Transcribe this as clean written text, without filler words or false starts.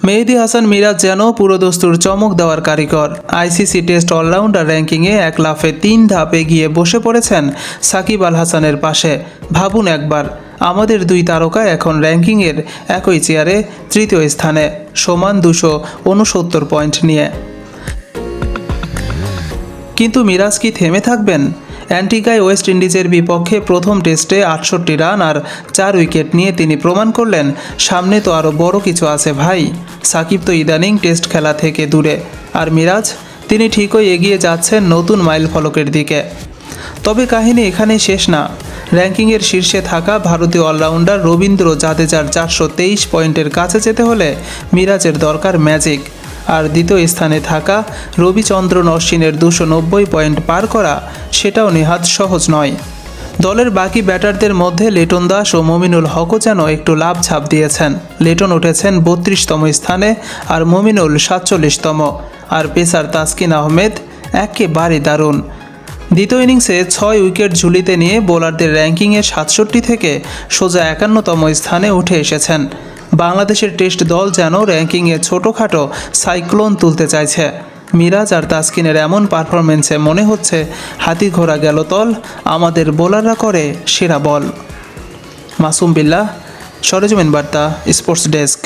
মেহেদী হাসান মিরাজ যেন পুরোদস্তুর চমক দেওয়ার কারিগর। আইসিসি টেস্ট অলরাউন্ডার র্যাঙ্কিংয়ে এক লাফে 3 ধাপ এগিয়ে বসে পড়েছেন সাকিব আল হাসানের পাশে। ভাবুন একবার, আমাদের দুই তারকা এখন র্যাঙ্কিংয়ের একই চেয়ারে তৃতীয় স্থানে, সমান 269 পয়েন্ট নিয়ে। কিন্তু মিরাজ কি থেমে থাকবেন? অ্যান্টিগায় ওয়েস্ট ইন্ডিজের বিপক্ষে প্রথম টেস্টে 68 রান আর 4 উইকেট নিয়ে তিনি প্রমাণ করলেন, সামনে তো আরও বড় কিছু আছে ভাই। সাকিব তো ইদানিং টেস্ট খেলা থেকে দূরে, আর মিরাজ, তিনি ঠিকই এগিয়ে যাচ্ছেন নতুন মাইলফলকের দিকে। তবে কাহিনী এখানেই শেষ না। র্যাঙ্কিংয়ের শীর্ষে থাকা ভারতীয় অলরাউন্ডার রবীন্দ্র জাদেজার 423 পয়েন্টের কাছে যেতে হলে মিরাজের দরকার ম্যাজিক। আর দ্বিতীয় স্থানে থাকা রবিচন্দ্রন অশ্বিনের 290 পয়েন্ট পার করা, সেটাও নেহাত সহজ নয়। দলের বাকি ব্যাটারদের মধ্যে লিটন দাস ও মমিনুল হকও যেন একটু লাভ ছাপ দিয়েছেন। লিটন উঠেছেন 32তম স্থানে আর মমিনুল 47তম। আর পেসার তাসকিন আহমেদ একেবারে দারুণ। দ্বিতীয় ইনিংসে 6 উইকেট ঝুলিতে নিয়ে বোলারদের র্যাঙ্কিংয়ে 67 থেকে সোজা 51তম স্থানে উঠে এসেছেন। বাংলাদেশের টেস্ট দল যেন র্যাঙ্কিংয়ে ছোটোখাটো সাইক্লোন তুলতে চাইছে। মিরাজ আর তাসকিনের এমন পারফরমেন্সে মনে হচ্ছে হাতি ঘোড়া গেল তল, আমাদের বোলাররা করে সেরা বল। মাসুম বিল্লাহ, সরেজমিন বার্তা, স্পোর্টস ডেস্ক।